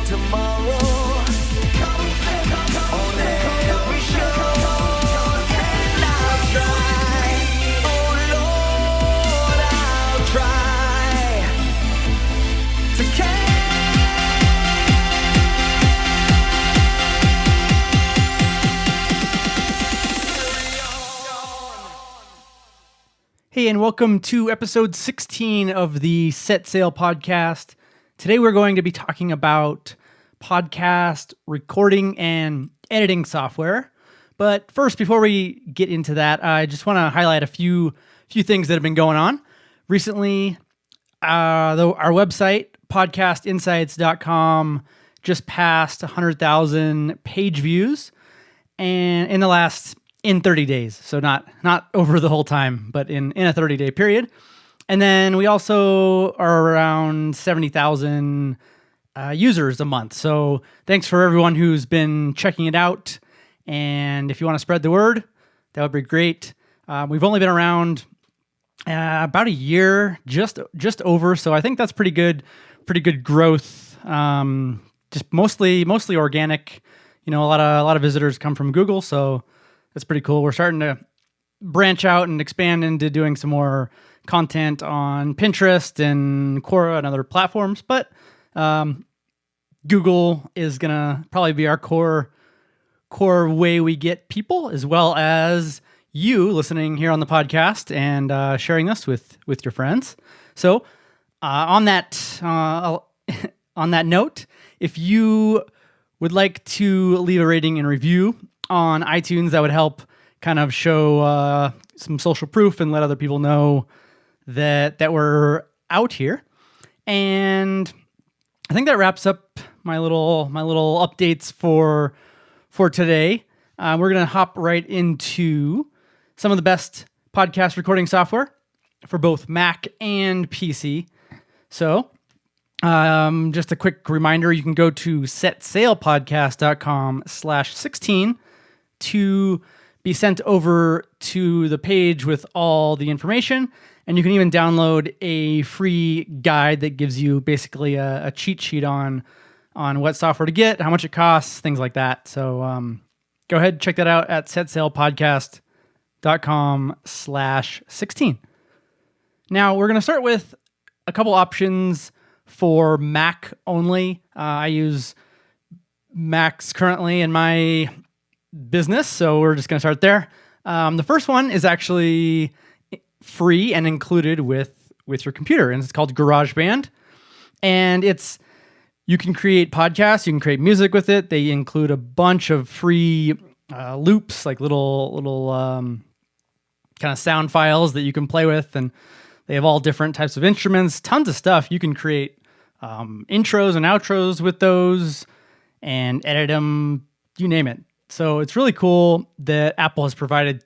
tomorrow. On every show, and I'll try. Oh Lord, I'll try to Hey, and welcome to episode 16 of the Set Sail podcast. Today we're going to be talking about podcast recording and editing software. But first, before we get into that, I just want to highlight a few things that have been going on. Recently, our website, podcastinsights.com, just passed 100,000 page views, and in 30 days. So not over the whole time, but in a 30-day period. And then we also are around 70,000 users a month. So thanks for everyone who's been checking it out. And if you want to spread the word, that would be great. We've only been around about a year, just over. So I think that's pretty good growth. Just mostly organic. You know, a lot of visitors come from Google, so that's pretty cool. We're starting to branch out and expand into doing some more content on Pinterest and Quora and other platforms. But Google is going to probably be our core way we get people, as well as you listening here on the podcast and sharing this with your friends. So on that note, if you would like to leave a rating and review on iTunes, that would help kind of show some social proof and let other people know that we're out here. And I think that wraps up my little updates for today. We're gonna hop right into some of the best podcast recording software for both Mac and PC. So just a quick reminder, you can go to setsailpodcast.com/16 to be sent over to the page with all the information. And you can even download a free guide that gives you basically a cheat sheet on what software to get, how much it costs, things like that. So go ahead, check that out at setsailpodcast.com/16. Now we're going to start with a couple options for Mac only. I use Macs currently in my business, so we're just going to start there. The first one is actually free and included with your computer, and it's called GarageBand. And you can create podcasts, you can create music with it. They include a bunch of free loops, like little kind of sound files that you can play with, and they have all different types of instruments, tons of stuff. You can create intros and outros with those and edit them, you name it. So it's really cool that Apple has provided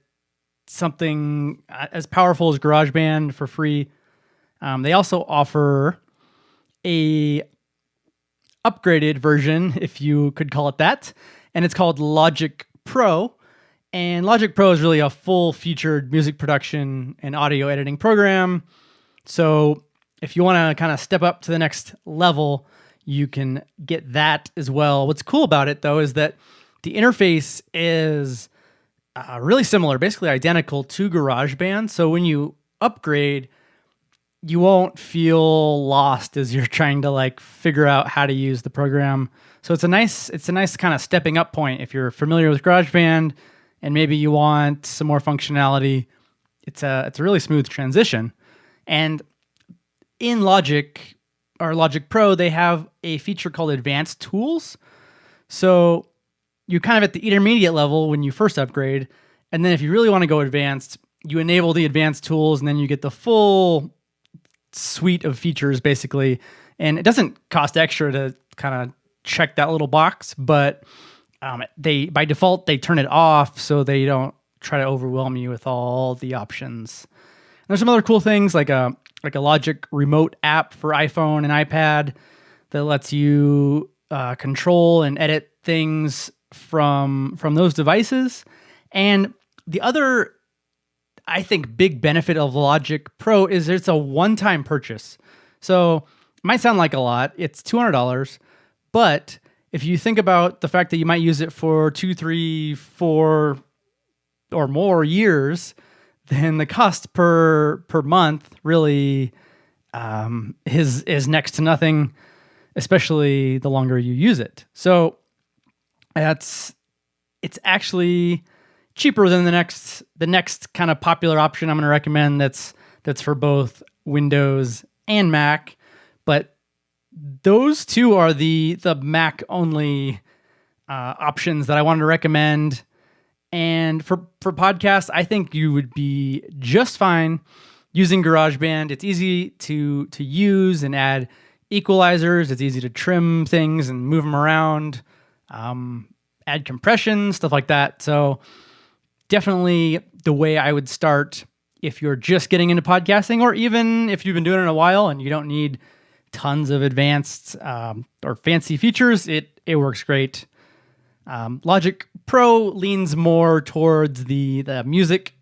something as powerful as GarageBand for free. They also offer a upgraded version, if you could call it that, and it's called Logic Pro. And Logic Pro is really a full-featured music production and audio editing program. So if you want to kind of step up to the next level, you can get that as well. What's cool about it, though, is that the interface is really similar, basically identical to GarageBand. So when you upgrade, you won't feel lost as you're trying to figure out how to use the program. So it's a nice kind of stepping up point if you're familiar with GarageBand and maybe you want some more functionality. It's a really smooth transition. And in Logic Pro, they have a feature called Advanced Tools. So you're kind of at the intermediate level when you first upgrade. And then if you really want to go advanced, you enable the advanced tools and then you get the full suite of features basically. And it doesn't cost extra to kind of check that little box, but by default, they turn it off so they don't try to overwhelm you with all the options. And there's some other cool things like a Logic remote app for iPhone and iPad that lets you control and edit things from those devices. And the other, I think, big benefit of Logic Pro is it's a one-time purchase. So it might sound like a lot. It's $200, But if you think about the fact that you might use it for 2, 3, 4 or more years, then the cost per month really is next to nothing, especially the longer you use it. So it's actually cheaper than the next kind of popular option I'm going to recommend. That's for both Windows and Mac, but those two are the Mac only options that I wanted to recommend. And for podcasts, I think you would be just fine using GarageBand. It's easy to use and add equalizers. It's easy to trim things and move them around, add compression, stuff like that. So definitely the way I would start if you're just getting into podcasting, or even if you've been doing it a while and you don't need tons of advanced or fancy features, it works great. Logic Pro leans more towards the music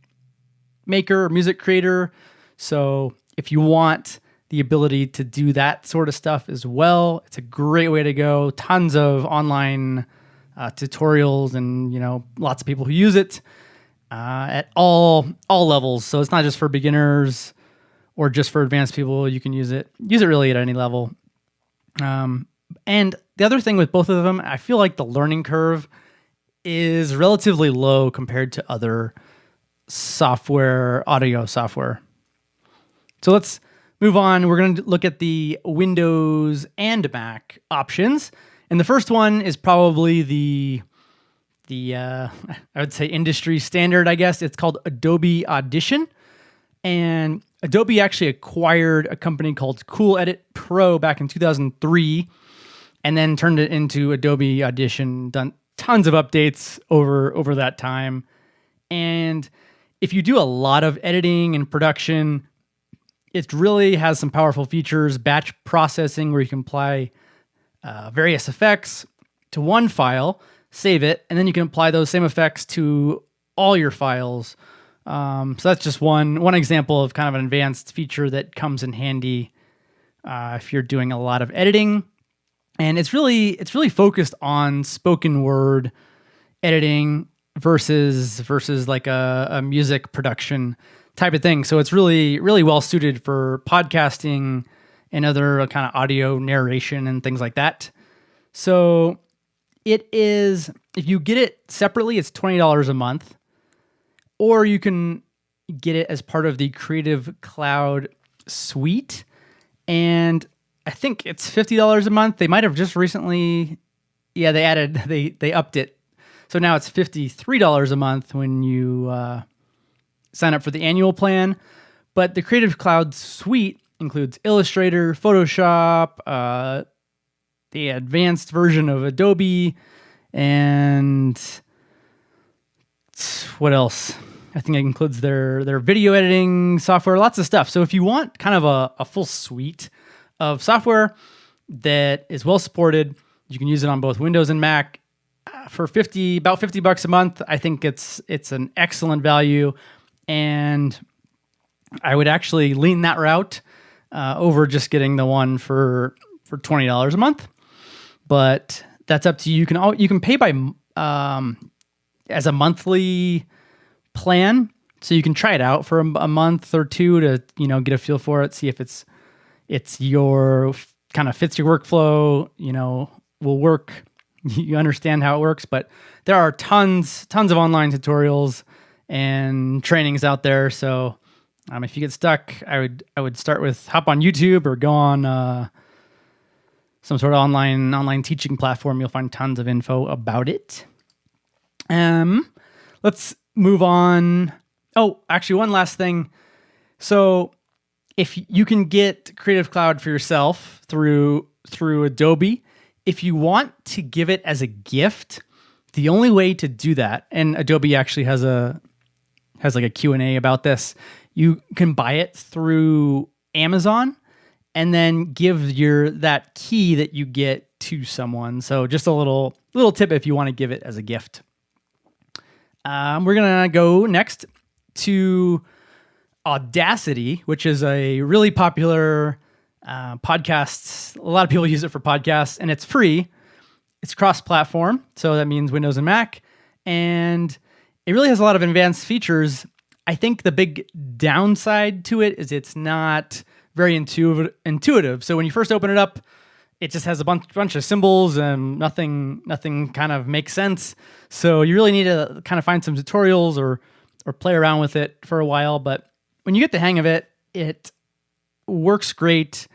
maker, music creator. So if you want the ability to do that sort of stuff as well, it's a great way to go. Tons of online tutorials and, lots of people who use it at all levels. So it's not just for beginners or just for advanced people. You can use it really at any level. And the other thing with both of them, I feel like the learning curve is relatively low compared to other audio software. So let's move on. We're going to look at the Windows and Mac options. And the first one is probably the I would say industry standard, I guess. It's called Adobe Audition. And Adobe actually acquired a company called Cool Edit Pro back in 2003, and then turned it into Adobe Audition, done tons of updates over that time. And if you do a lot of editing and production, it really has some powerful features, batch processing, where you can apply various effects to one file, save it, and then you can apply those same effects to all your files. So that's just one example of kind of an advanced feature that comes in handy if you're doing a lot of editing. And it's really focused on spoken word editing versus like a music production type of thing. So it's really well suited for podcasting and other kind of audio narration and things like that. So it is, if you get it separately, it's $20 a month, or you can get it as part of the Creative Cloud suite. And I think it's $50 a month. They might have just recently, they upped it. So now it's $53 a month when you sign up for the annual plan. But the Creative Cloud suite includes Illustrator, Photoshop, the advanced version of Adobe, and what else? I think it includes their video editing software, lots of stuff. So if you want kind of a full suite of software that is well supported, you can use it on both Windows and Mac for about $50 a month. I think it's an excellent value, and I would actually lean that route over just getting the one for $20 a month. But that's up to you. You can pay by as a monthly plan, so you can try it out for a month or two to get a feel for it, see if it's your kind of fits your workflow, will work. You understand how it works. But there are tons of online tutorials and trainings out there. So if you get stuck, I would start with hop on YouTube or go on some sort of online teaching platform. You'll find tons of info about it. Let's move on. Oh, actually, one last thing. So if you can get Creative Cloud for yourself through Adobe, if you want to give it as a gift, the only way to do that, and Adobe actually has like a Q&A about this, you can buy it through Amazon and then give that key that you get to someone. So just a little tip if you want to give it as a gift. We're gonna go next to Audacity, which is a really popular podcast. A lot of people use it for podcasts, and it's free. It's cross-platform, so that means Windows and Mac, and it really has a lot of advanced features. I think the big downside to it is it's not very intuitive. So when you first open it up, it just has a bunch of symbols and nothing kind of makes sense. So you really need to kind of find some tutorials or play around with it for a while. But when you get the hang of it, it works great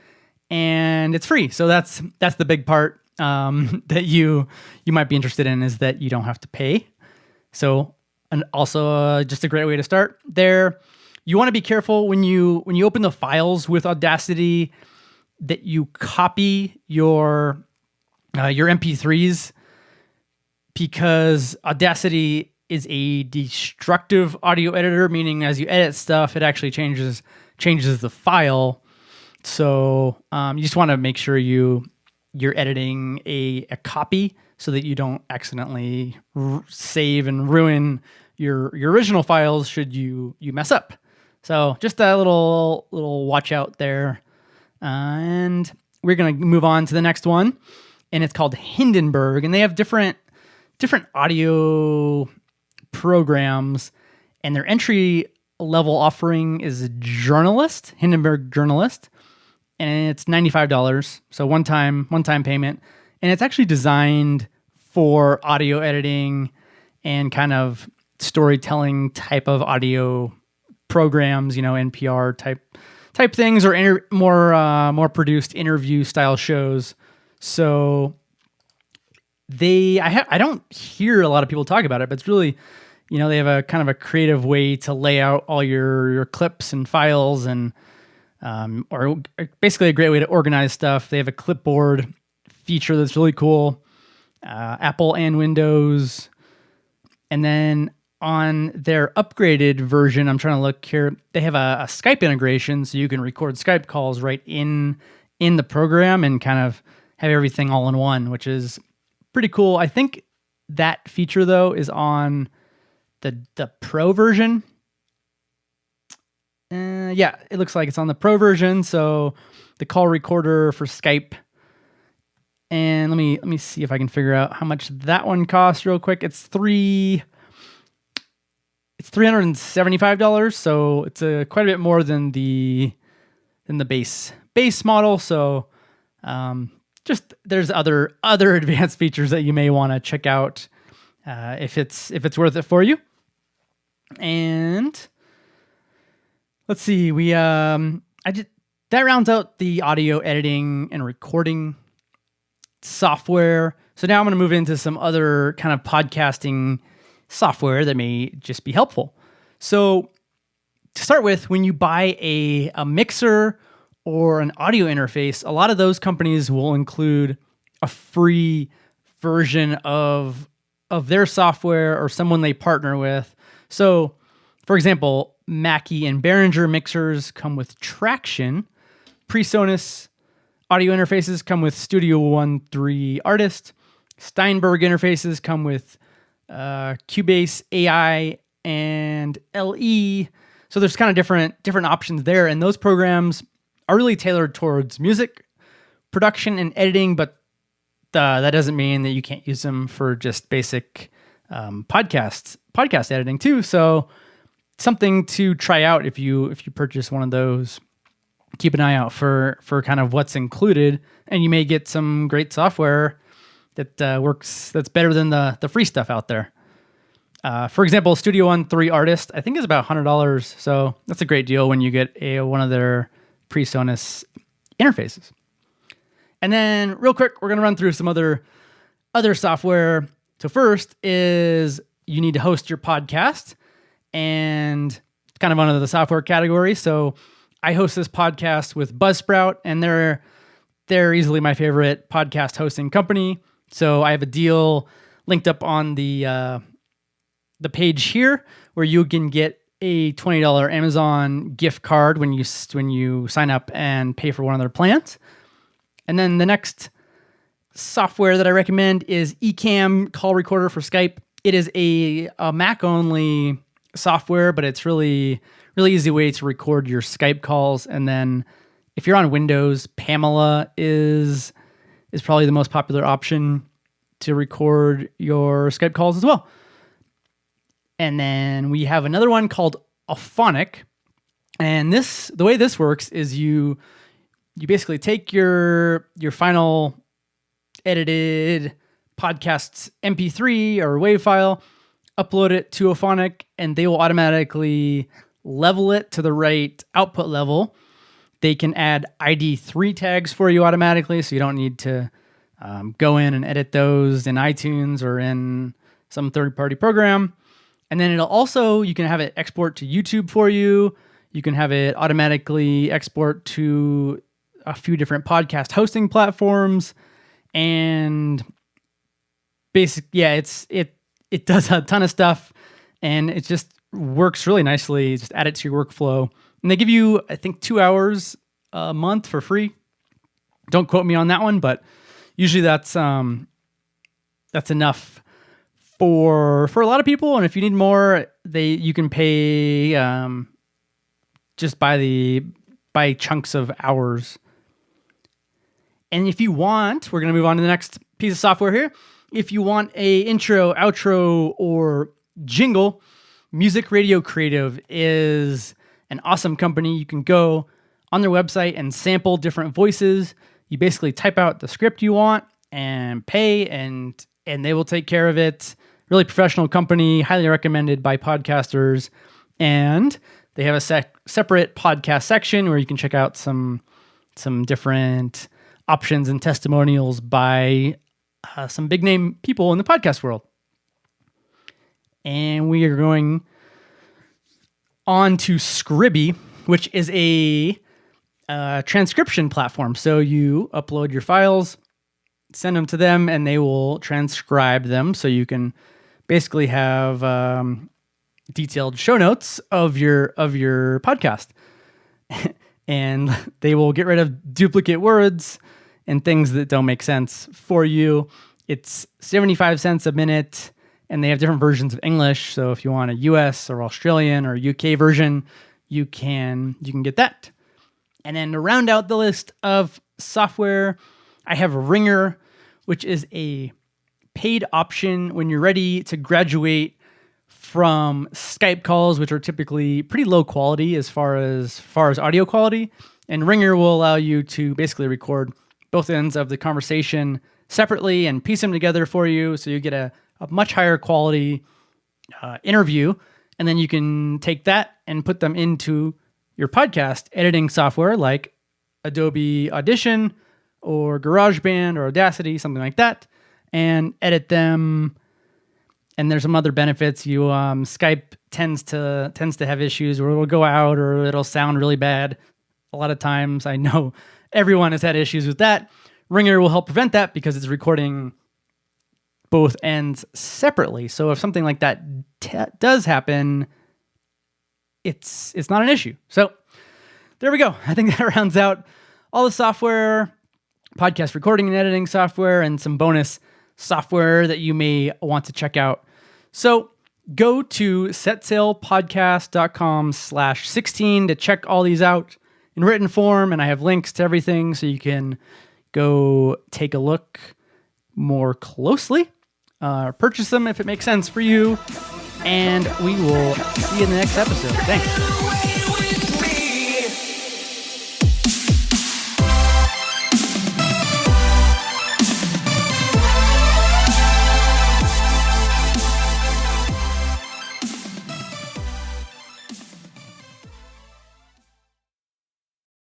and it's free. So that's the big part that you might be interested in, is that you don't have to pay. So, and also just a great way to start there. You want to be careful when you open the files with Audacity that you copy your MP3s, because Audacity is a destructive audio editor, meaning as you edit stuff, it actually changes the file. So you just want to make sure you're editing a copy so that you don't accidentally save and ruin your original files should you mess up. So just a little watch out there. And we're going to move on to the next one, and it's called Hindenburg, and they have different audio programs, and their entry level offering is Journalist, Hindenburg Journalist, and it's $95. So one time payment, and it's actually designed for audio editing and kind of storytelling type of audio programs, NPR type things, or more produced interview style shows. So I don't hear a lot of people talk about it, but it's really, they have a kind of a creative way to lay out all your clips and files, and or basically a great way to organize stuff. They have a clipboard feature that's really cool, Apple and Windows. And then on their upgraded version, I'm trying to look here, they have a Skype integration, so you can record Skype calls right in the program and kind of have everything all in one, which is pretty cool. I think that feature, though, is on the Pro version. Yeah, it looks like it's on the Pro version, so the call recorder for Skype. And let me see if I can figure out how much that one costs real quick. It's $375, so it's quite a bit more than the base model. So just there's other advanced features that you may want to check out if it's worth it for you. And let's see, that rounds out the audio editing and recording software. So now I'm going to move into some other kind of podcasting software that may just be helpful. So to start with, when you buy a mixer or an audio interface, a lot of those companies will include a free version of their software or someone they partner with. So, for example, Mackie and Behringer mixers come with Traction. PreSonus audio interfaces come with Studio One 3 Artist. Steinberg interfaces come with Cubase AI and LE. So there's kind of different options there, and those programs are really tailored towards music production and editing, but that doesn't mean that you can't use them for just basic podcast editing too. So something to try out if you purchase one of those. Keep an eye out for kind of what's included, and you may get some great software that works, that's better than the free stuff out there. For example, Studio One 3 Artist, I think, is about $100. So that's a great deal when you get one of their PreSonus interfaces. And then real quick, we're going to run through some other software. So first is you need to host your podcast, and it's kind of one of the software categories. So I host this podcast with Buzzsprout, and they're easily my favorite podcast hosting company. So I have a deal linked up on the page here where you can get a $20 Amazon gift card when you sign up and pay for one of their plans. And then the next software that I recommend is Ecamm Call Recorder for Skype. It is a Mac-only software, but it's really easy way to record your Skype calls. And then if you're on Windows, Pamela is probably the most popular option. to record your Skype calls as well. And then we have another one called Auphonic. And the way this works is you basically take your final edited podcast's MP3 or WAV file, upload it to Auphonic, and they will automatically level it to the right output level. They can add ID3 tags for you automatically, so you don't need to go in and edit those in iTunes or in some third-party program. And then you can have it export to YouTube for you. You can have it automatically export to a few different podcast hosting platforms. And it does a ton of stuff, and it just works really nicely. Just add it to your workflow. And they give you, I think, 2 hours a month for free. Don't quote me on that one, but usually that's enough for a lot of people. And if you need more, you can pay just by chunks of hours. And if you want, we're going to move on to the next piece of software here. If you want a intro, outro, or jingle, Music Radio Creative is an awesome company. You can go on their website and sample different voices. You basically type out the script you want and pay, and they will take care of it. Really professional company, highly recommended by podcasters. And they have a separate podcast section where you can check out some different options and testimonials by some big name people in the podcast world. And we are going on to Scribie, which is a transcription platform. So you upload your files, send them to them, and they will transcribe them. So you can basically have detailed show notes of your podcast. And they will get rid of duplicate words and things that don't make sense for you. It's 75 cents a minute, and they have different versions of English. So if you want a US or Australian or UK version, you can get that. And then to round out the list of software, I have Ringr, which is a paid option when you're ready to graduate from Skype calls, which are typically pretty low quality as far as audio quality. And Ringr will allow you to basically record both ends of the conversation separately and piece them together for you, so you get a much higher quality interview. And then you can take that and put them into your podcast editing software like Adobe Audition or GarageBand or Audacity, something like that, and edit them. And there's some other benefits. Skype tends to have issues where it'll go out or it'll sound really bad. A lot of times, I know everyone has had issues with that. Ringr will help prevent that because it's recording both ends separately. So if something like that does happen, it's not an issue. So there we go. I think that rounds out all the software, podcast recording and editing software, and some bonus software that you may want to check out. So go to setsailpodcast.com/16 to check all these out in written form, and I have links to everything so you can go take a look more closely, purchase them if it makes sense for you, and we will see you in the next episode. Thanks.